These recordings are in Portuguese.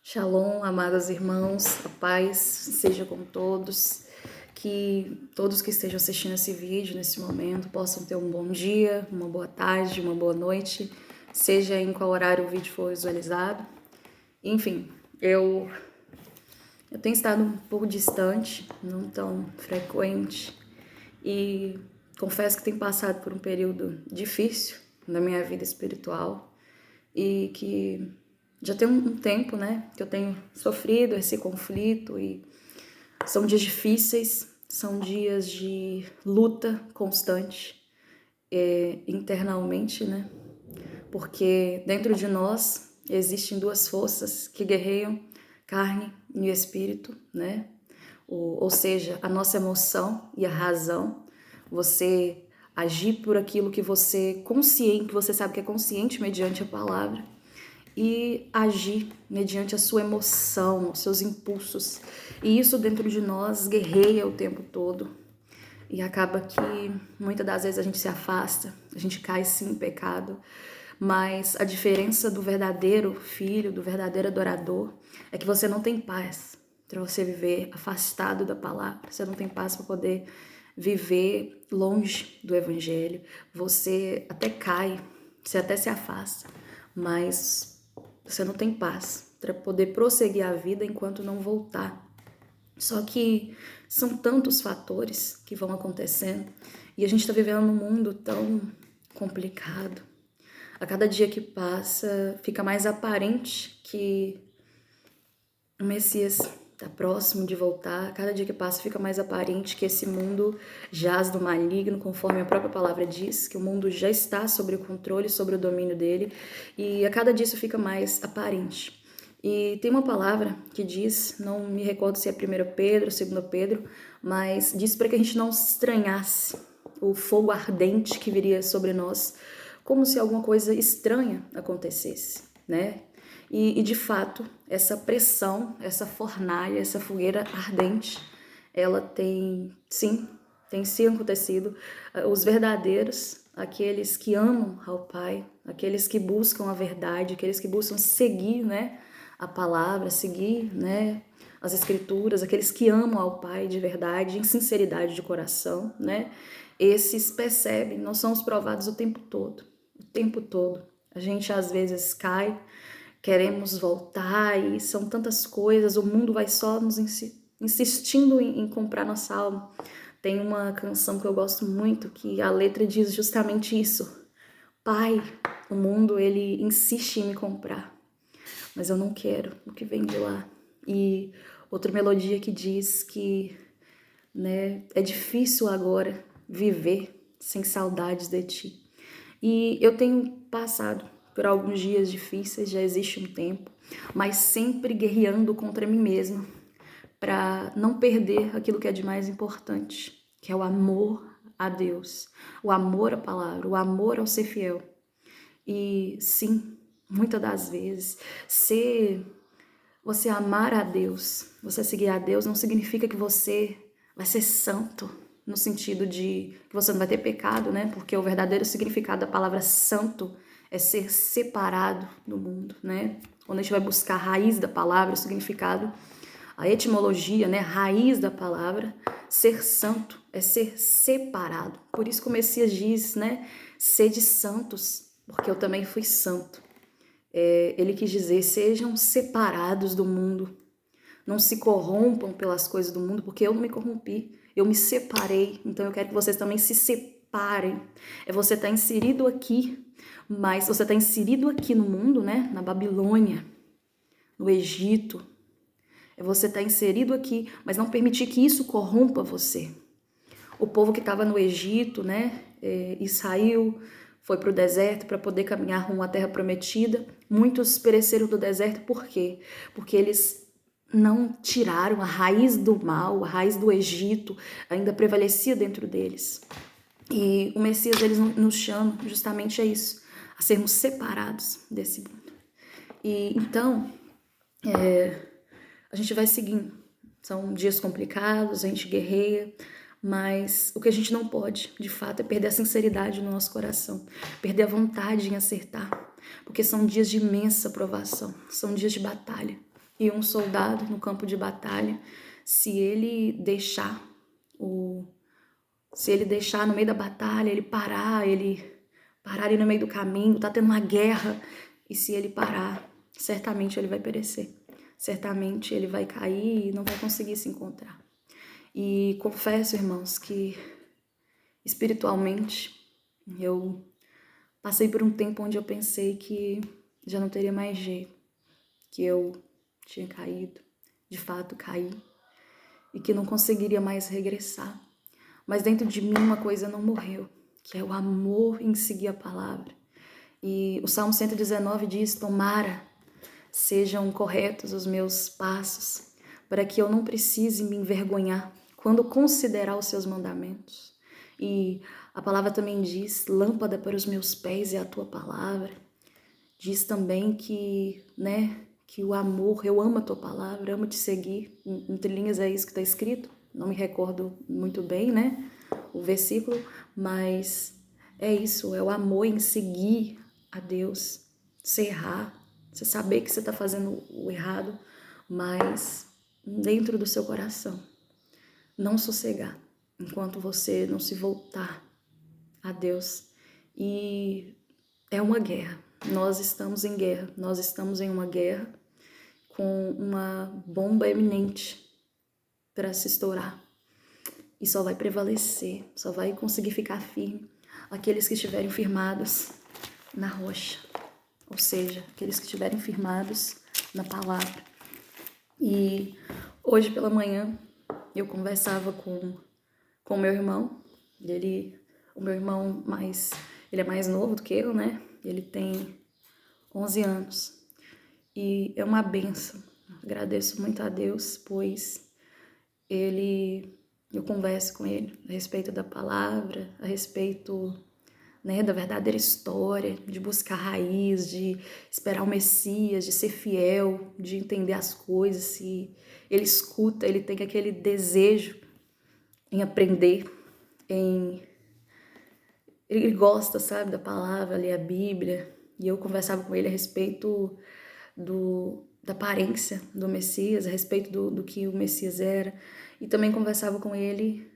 Shalom, amados irmãos, a paz seja com todos, que todos que estejam assistindo esse vídeo nesse momento possam ter um bom dia, uma boa tarde, uma boa noite, seja em qual horário o vídeo for visualizado. Enfim, eu tenho estado um pouco distante, não tão frequente, e confesso que tenho passado por um período difícil na minha vida espiritual e que já tem um tempo, né, que eu tenho sofrido esse conflito e são dias difíceis, são dias de luta constante internamente, né, porque dentro de nós existem duas forças que guerreiam, carne e espírito, né, ou seja, a nossa emoção e a razão, você agir por aquilo que você consciente, que você sabe que é consciente mediante a palavra, e agir mediante a sua emoção, os seus impulsos. E isso dentro de nós guerreia o tempo todo. E acaba que muitas das vezes a gente se afasta, a gente cai sim em pecado. Mas a diferença do verdadeiro filho, do verdadeiro adorador, é que você não tem paz para você viver afastado da palavra. Você não tem paz para poder viver longe do evangelho. Você até cai, você até se afasta, mas você não tem paz para poder prosseguir a vida enquanto não voltar. Só que são tantos fatores que vão acontecendo e a gente está vivendo num mundo tão complicado. A cada dia que passa, fica mais aparente que o Messias está próximo de voltar. A cada dia que passa, fica mais aparente que esse mundo jaz do maligno, conforme a própria palavra diz, que o mundo já está sob o controle, sobre o domínio dele, e a cada dia isso fica mais aparente. E tem uma palavra que diz, não me recordo se é 1 Pedro, 2 Pedro, mas diz para que a gente não se estranhasse o fogo ardente que viria sobre nós, como se alguma coisa estranha acontecesse, né? E de fato, essa pressão, essa fornalha, essa fogueira ardente, ela tem sim acontecido. Os verdadeiros, aqueles que amam ao Pai, aqueles que buscam a verdade, aqueles que buscam seguir, né, a palavra, seguir, né, as escrituras, aqueles que amam ao Pai de verdade, em sinceridade de coração, né, esses percebem, nós somos provados o tempo todo. O tempo todo. A gente às vezes cai, queremos voltar e são tantas coisas, o mundo vai só nos insistindo em comprar nossa alma. Tem uma canção que eu gosto muito, que a letra diz justamente isso. Pai, o mundo ele insiste em me comprar, mas eu não quero o que vem de lá. E outra melodia que diz que, né, é difícil agora viver sem saudades de ti. E eu tenho passado por alguns dias difíceis, já existe um tempo, mas sempre guerreando contra mim mesma para não perder aquilo que é de mais importante, que é o amor a Deus, o amor à palavra, o amor ao ser fiel. E sim, muitas das vezes, você amar a Deus, você seguir a Deus, não significa que você vai ser santo, no sentido de que você não vai ter pecado, né? Porque o verdadeiro significado da palavra santo é ser separado do mundo, né? Quando a gente vai buscar a raiz da palavra, o significado, a etimologia, né? A raiz da palavra, ser santo é ser separado. Por isso que o Messias diz, né? Sede santos, porque eu também fui santo. Ele quis dizer, sejam separados do mundo, não se corrompam pelas coisas do mundo, porque eu não me corrompi, eu me separei, então eu quero que vocês também se separem. Você está inserido aqui, mas você está inserido aqui no mundo, né? Na Babilônia, no Egito. Você está inserido aqui, mas não permitir que isso corrompa você. O povo que estava no Egito, né? Israel foi para o deserto para poder caminhar rumo à terra prometida. Muitos pereceram do deserto, por quê? Porque eles não tiraram a raiz do mal, a raiz do Egito, ainda prevalecia dentro deles. E o Messias eles nos chama justamente a isso, a sermos separados desse mundo. E então, a gente vai seguindo. São dias complicados, a gente guerreia, mas o que a gente não pode, de fato, é perder a sinceridade no nosso coração, perder a vontade em acertar, porque são dias de imensa provação, são dias de batalha. E um soldado no campo de batalha, se ele deixar no meio da batalha, ele parar ali no meio do caminho, tá tendo uma guerra, e se ele parar, certamente ele vai perecer. Certamente ele vai cair e não vai conseguir se encontrar. E confesso, irmãos, que espiritualmente eu passei por um tempo onde eu pensei que já não teria mais jeito, que eu tinha caído, de fato caí, e que não conseguiria mais regressar. Mas dentro de mim uma coisa não morreu, que é o amor em seguir a palavra. E o Salmo 119 diz: tomara sejam corretos os meus passos, para que eu não precise me envergonhar quando considerar os seus mandamentos. E a palavra também diz: lâmpada para os meus pés é a tua palavra. Diz também que, que o amor, eu amo a tua palavra, amo te seguir. Entre linhas é isso que está escrito. Não me recordo muito bem, o versículo, mas é isso, é o amor em seguir a Deus, você errar, você saber que você está fazendo o errado, mas dentro do seu coração, não sossegar, enquanto você não se voltar a Deus. E é uma guerra, nós estamos em guerra, nós estamos em uma guerra com uma bomba iminente para se estourar. E só vai prevalecer, só vai conseguir ficar firme aqueles que estiverem firmados na rocha, ou seja, aqueles que estiverem firmados na palavra. E hoje pela manhã eu conversava com meu irmão, o meu irmão ele é mais novo do que eu, Ele tem 11 anos e é uma bênção. Agradeço muito a Deus, pois eu converso com ele a respeito da palavra, a respeito da verdadeira história, de buscar raiz, de esperar o Messias, de ser fiel, de entender as coisas. Se ele escuta, ele tem aquele desejo em aprender, ele gosta, sabe, da palavra, ler a Bíblia. E eu conversava com ele a respeito da aparência do Messias, a respeito do que o Messias era. E também conversava com ele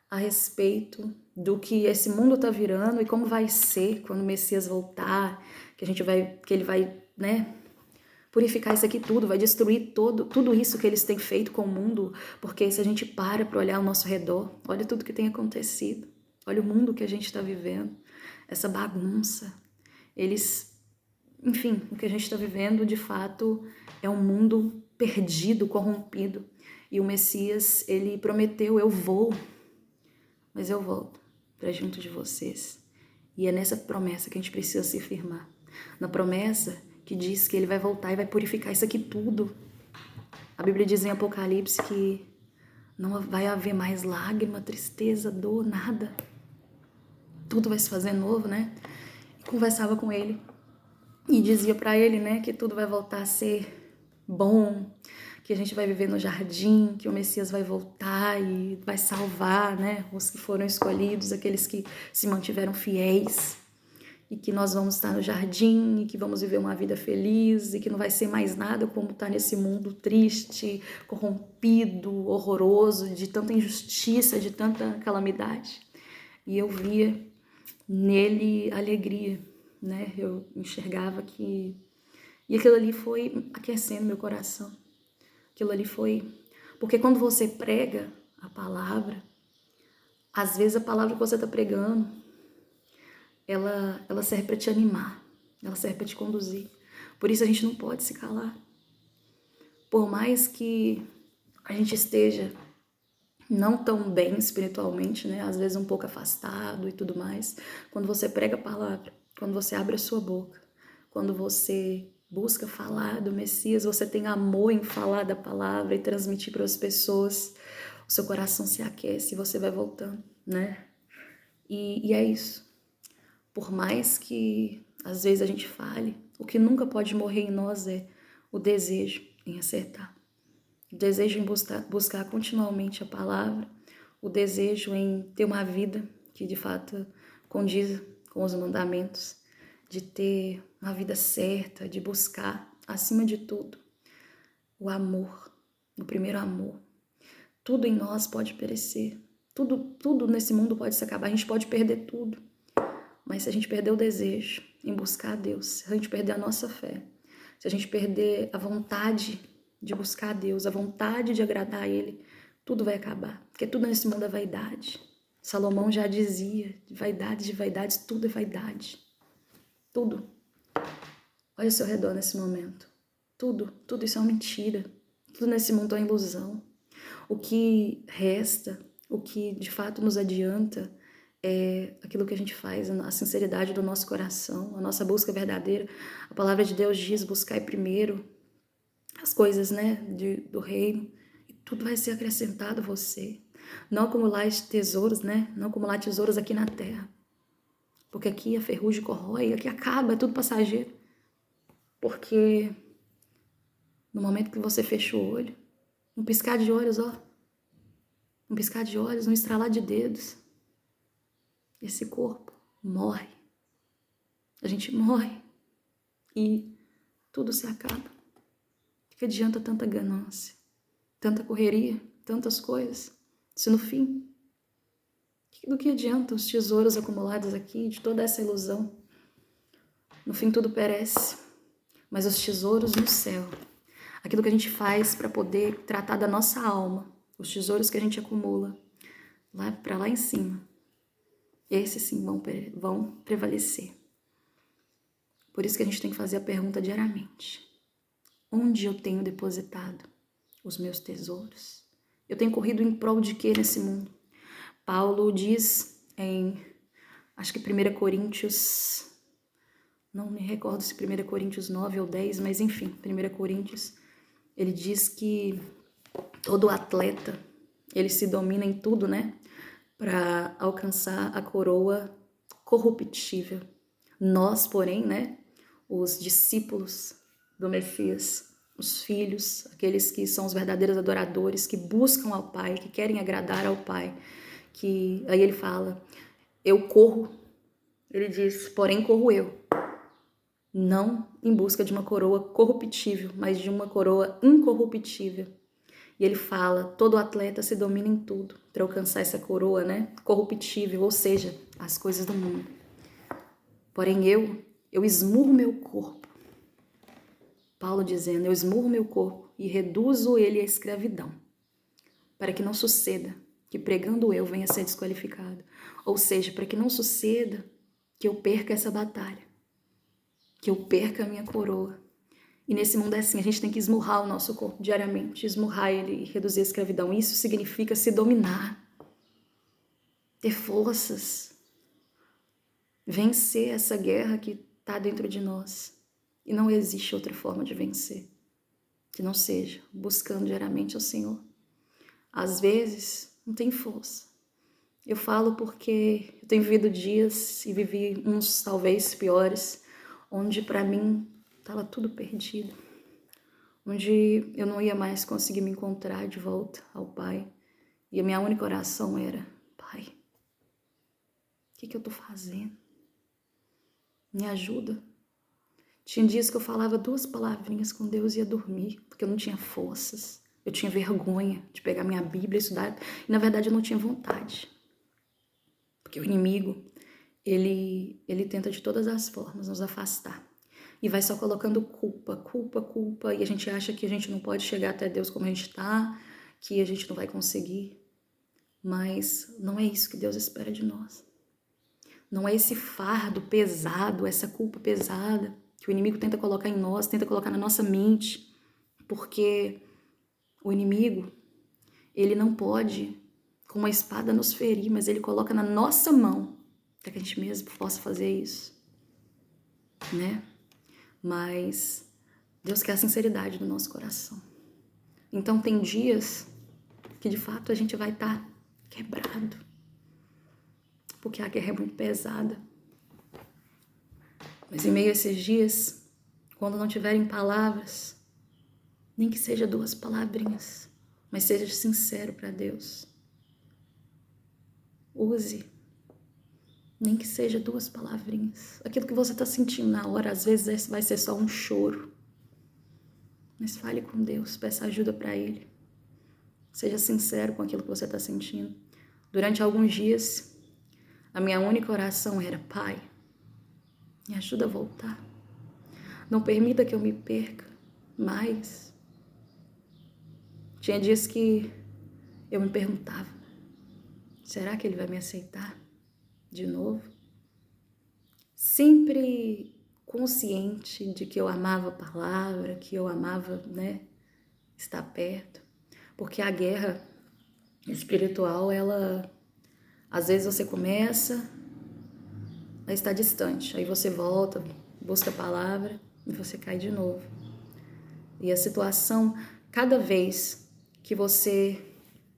a respeito do que esse mundo está virando e como vai ser quando o Messias voltar, que ele vai, purificar isso aqui tudo, vai destruir tudo isso que eles têm feito com o mundo, porque se a gente para olhar ao nosso redor, olha tudo que tem acontecido, olha o mundo que a gente está vivendo, essa bagunça, enfim, o que a gente está vivendo de fato é um mundo perdido, corrompido, e o Messias, ele prometeu: eu vou, mas eu volto para junto de vocês. E é nessa promessa que a gente precisa se firmar. Na promessa que diz que ele vai voltar e vai purificar isso aqui tudo. A Bíblia diz em Apocalipse que não vai haver mais lágrima, tristeza, dor, nada. Tudo vai se fazer novo, E conversava com ele e dizia para ele, que tudo vai voltar a ser bom, que a gente vai viver no jardim, que o Messias vai voltar e vai salvar, os que foram escolhidos, aqueles que se mantiveram fiéis, e que nós vamos estar no jardim e que vamos viver uma vida feliz e que não vai ser mais nada como está nesse mundo triste, corrompido, horroroso, de tanta injustiça, de tanta calamidade. E eu via nele alegria, Eu enxergava que... E aquilo ali foi aquecendo meu coração. Aquilo ali foi... Porque quando você prega a palavra, às vezes a palavra que você está pregando, ela serve para te animar, ela serve para te conduzir. Por isso a gente não pode se calar. Por mais que a gente esteja não tão bem espiritualmente, às vezes um pouco afastado e tudo mais, quando você prega a palavra, quando você abre a sua boca, quando você busca falar do Messias, você tem amor em falar da palavra e transmitir para as pessoas, o seu coração se aquece e você vai voltando, E é isso. Por mais que às vezes a gente fale, o que nunca pode morrer em nós é o desejo em acertar. O desejo em buscar continuamente a palavra, o desejo em ter uma vida que de fato condiz com os mandamentos, de ter uma vida certa, de buscar, acima de tudo, o amor, o primeiro amor. Tudo em nós pode perecer, tudo nesse mundo pode se acabar, a gente pode perder tudo. Mas se a gente perder o desejo em buscar a Deus, se a gente perder a nossa fé, se a gente perder a vontade de buscar a Deus, a vontade de agradar a Ele, tudo vai acabar. Porque tudo nesse mundo é vaidade. Salomão já dizia, de vaidades, tudo é vaidade. Tudo. Olha ao seu redor nesse momento. Tudo isso é uma mentira. Tudo nesse mundo é uma ilusão. O que resta, o que de fato nos adianta é aquilo que a gente faz, a sinceridade do nosso coração, a nossa busca verdadeira. A palavra de Deus diz, buscai primeiro as coisas, né, do reino, e tudo vai ser acrescentado a você. Não acumular tesouros, né, não acumular tesouros aqui na terra, porque aqui a ferrugem corrói, aqui acaba, é tudo passageiro. Porque no momento que você fecha o olho, um piscar de olhos, um piscar de olhos, um estralar de dedos, esse corpo morre. A gente morre e tudo se acaba. O que adianta tanta ganância, tanta correria, tantas coisas, se no fim, do que adianta os tesouros acumulados aqui, de toda essa ilusão? No fim tudo perece, mas os tesouros no céu, aquilo que a gente faz para poder tratar da nossa alma, os tesouros que a gente acumula lá em cima, esses sim vão prevalecer. Por isso que a gente tem que fazer a pergunta diariamente: onde eu tenho depositado os meus tesouros? Eu tenho corrido em prol de quê nesse mundo? Paulo diz em, acho que 1 Coríntios, não me recordo se 1 Coríntios 9 ou 10, mas enfim, 1 Coríntios, ele diz que todo atleta, ele se domina em tudo, né? Para alcançar a coroa corruptível. Nós, porém, né? Os discípulos do Messias, os filhos, aqueles que são os verdadeiros adoradores, que buscam ao Pai, que querem agradar ao Pai, que aí ele fala, eu corro, ele diz, porém corro eu, não em busca de uma coroa corruptível, mas de uma coroa incorruptível. E ele fala, todo atleta se domina em tudo para alcançar essa coroa, né, corruptível, ou seja, as coisas do mundo. Porém eu esmurro meu corpo. Paulo dizendo, eu esmurro meu corpo e reduzo ele à escravidão, para que não suceda que pregando eu venha a ser desqualificado. Ou seja, para que não suceda que eu perca essa batalha, que eu perca a minha coroa. E nesse mundo é assim, a gente tem que esmurrar o nosso corpo diariamente, esmurrar ele e reduzir a escravidão. Isso significa se dominar, ter forças, vencer essa guerra que está dentro de nós. E não existe outra forma de vencer que não seja buscando diariamente ao Senhor. Às vezes, não tem força. Eu falo porque eu tenho vivido dias e vivi uns talvez piores, onde para mim estava tudo perdido, onde eu não ia mais conseguir me encontrar de volta ao Pai. E a minha única oração era, Pai, o que eu estou fazendo? Me ajuda. Tinha dias que eu falava 2 palavrinhas com Deus e ia dormir, porque eu não tinha forças. Eu tinha vergonha de pegar minha Bíblia e estudar. E na verdade eu não tinha vontade. Porque o inimigo, ele tenta de todas as formas nos afastar. E vai só colocando culpa. E a gente acha que a gente não pode chegar até Deus como a gente está, que a gente não vai conseguir. Mas não é isso que Deus espera de nós. Não é esse fardo pesado, essa culpa pesada que o inimigo tenta colocar em nós, tenta colocar na nossa mente. Porque o inimigo, ele não pode com uma espada nos ferir, mas ele coloca na nossa mão para que a gente mesmo possa fazer isso, né? Mas Deus quer a sinceridade do nosso coração. Então tem dias que de fato a gente vai estar quebrado, porque a guerra é muito pesada. Mas em meio a esses dias, quando não tiverem palavras, nem que seja 2 palavrinhas, mas seja sincero para Deus. Use, nem que seja 2 palavrinhas. Aquilo que você está sentindo na hora, às vezes vai ser só um choro. Mas fale com Deus, peça ajuda para Ele. Seja sincero com aquilo que você está sentindo. Durante alguns dias, a minha única oração era: Pai, me ajuda a voltar. Não permita que eu me perca mais. Tinha dias que eu me perguntava: será que Ele vai me aceitar de novo? Sempre consciente de que eu amava a palavra, que eu amava, estar perto. Porque a guerra espiritual, ela, às vezes você começa a estar distante, aí você volta, busca a palavra e você cai de novo. E a situação, cada vez que você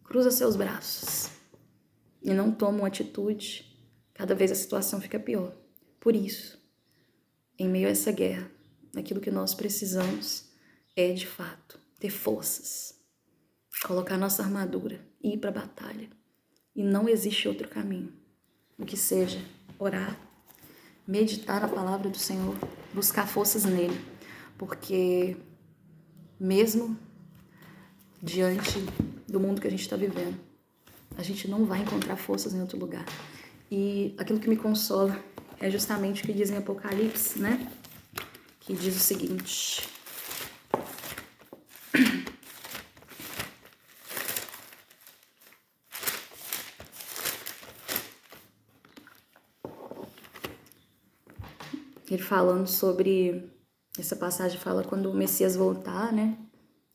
cruza seus braços e não toma uma atitude, cada vez a situação fica pior. Por isso, em meio a essa guerra, aquilo que nós precisamos é, de fato, ter forças, colocar nossa armadura e ir para a batalha. E não existe outro caminho do que seja orar, meditar na palavra do Senhor, buscar forças nele, porque mesmo diante do mundo que a gente está vivendo, a gente não vai encontrar forças em outro lugar. E aquilo que me consola é justamente o que diz em Apocalipse, que diz o seguinte: ele falando sobre, essa passagem fala quando o Messias voltar,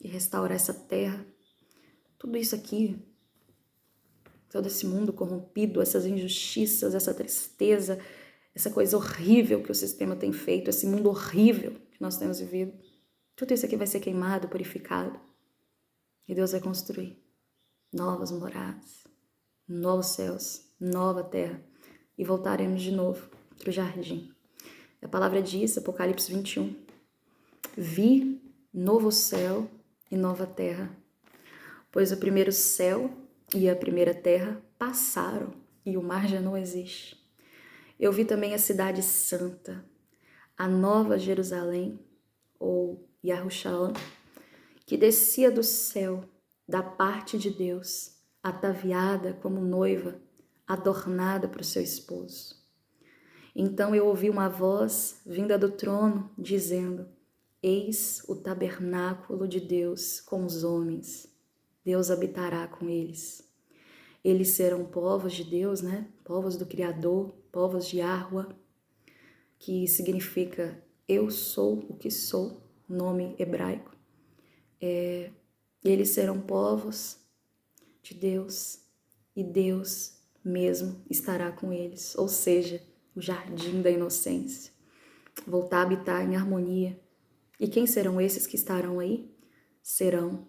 e restaurar essa terra, tudo isso aqui, todo esse mundo corrompido, essas injustiças, essa tristeza, essa coisa horrível que o sistema tem feito, esse mundo horrível que nós temos vivido, tudo isso aqui vai ser queimado, purificado, e Deus vai construir novas moradas, novos céus, nova terra, e voltaremos de novo para o jardim. A palavra diz, Apocalipse 21, vi novo céu e nova terra, pois o primeiro céu e a primeira terra passaram e o mar já não existe. Eu vi também a cidade santa, a nova Jerusalém, ou Yahushua, que descia do céu, da parte de Deus, ataviada como noiva, adornada para o seu esposo. Então eu ouvi uma voz vinda do trono, dizendo: eis o tabernáculo de Deus com os homens. Deus habitará com eles. Eles serão povos de Deus, povos do Criador, povos de Yahweh, que significa eu sou o que sou, nome hebraico. Eles serão povos de Deus e Deus mesmo estará com eles, ou seja, o jardim da inocência, voltar a habitar em harmonia. E quem serão esses que estarão aí? Serão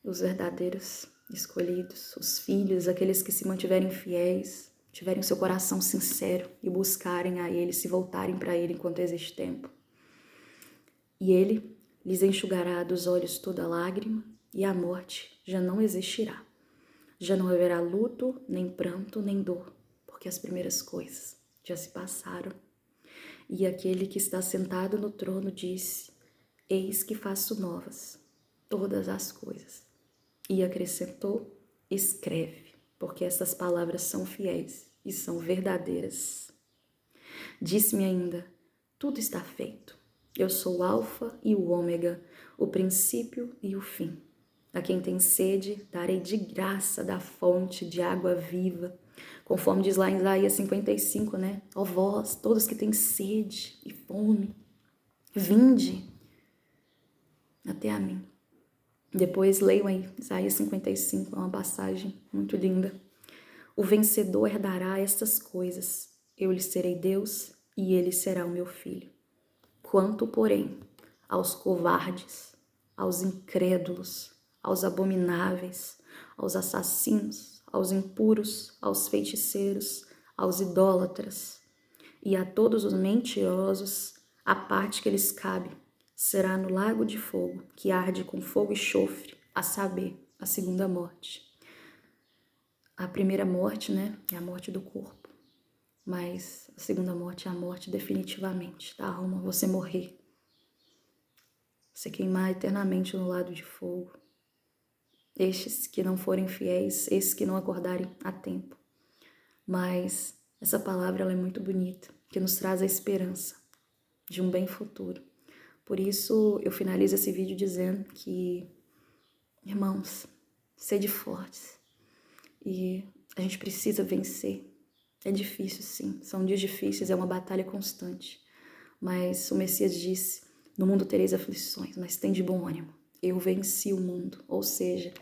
os verdadeiros escolhidos, os filhos, aqueles que se mantiverem fiéis, tiverem seu coração sincero e buscarem a Ele, se voltarem para Ele enquanto existe tempo. E Ele lhes enxugará dos olhos toda lágrima, e a morte já não existirá. Já não haverá luto, nem pranto, nem dor, porque as primeiras coisas já se passaram. E aquele que está sentado no trono disse: eis que faço novas todas as coisas. E acrescentou: escreve, porque essas palavras são fiéis e são verdadeiras. Disse-me ainda: tudo está feito. Eu sou o Alfa e o Ômega, o princípio e o fim. A quem tem sede, darei de graça da fonte de água viva. Conforme diz lá em Isaías 55, Ó vós, todos que têm sede e fome, vinde até a mim. Depois leiam aí, Isaías 55, é uma passagem muito linda. O vencedor herdará estas coisas. Eu lhe serei Deus e ele será o meu filho. Quanto, porém, aos covardes, aos incrédulos, aos abomináveis, aos assassinos, aos impuros, aos feiticeiros, aos idólatras e a todos os mentirosos, a parte que lhes cabe será no lago de fogo, que arde com fogo e enxofre, a saber, a segunda morte. A primeira morte, é a morte do corpo, mas a segunda morte é a morte definitivamente da alma, você morrer você queimar eternamente no lado de fogo. Estes que não forem fiéis, esses que não acordarem a tempo. Mas essa palavra ela é muito bonita, que nos traz a esperança de um bem futuro. Por isso eu finalizo esse vídeo dizendo que, irmãos, sede fortes. E a gente precisa vencer. É difícil, sim. São dias difíceis, é uma batalha constante. Mas o Messias disse, no mundo tereis aflições, mas tem de bom ânimo. Eu venci o mundo. Ou seja,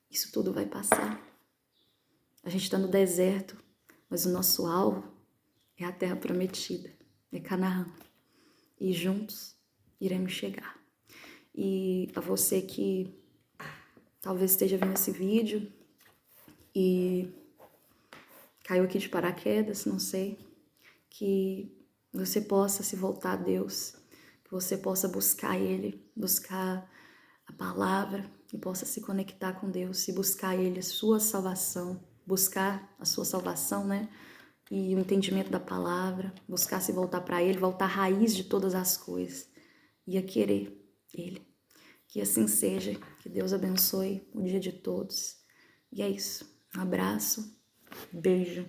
isso tudo vai passar. A gente está no deserto, mas o nosso alvo é a terra prometida, é Canaã. E juntos iremos chegar. E a você que talvez esteja vendo esse vídeo e caiu aqui de paraquedas, não sei, que você possa se voltar a Deus, que você possa buscar Ele, buscar a palavra e possa se conectar com Deus e buscar Ele, a sua salvação, buscar a sua salvação, né? E o entendimento da palavra, buscar se voltar para Ele, voltar à raiz de todas as coisas e a querer Ele. Que assim seja, que Deus abençoe o dia de todos. E é isso. Um abraço, beijo.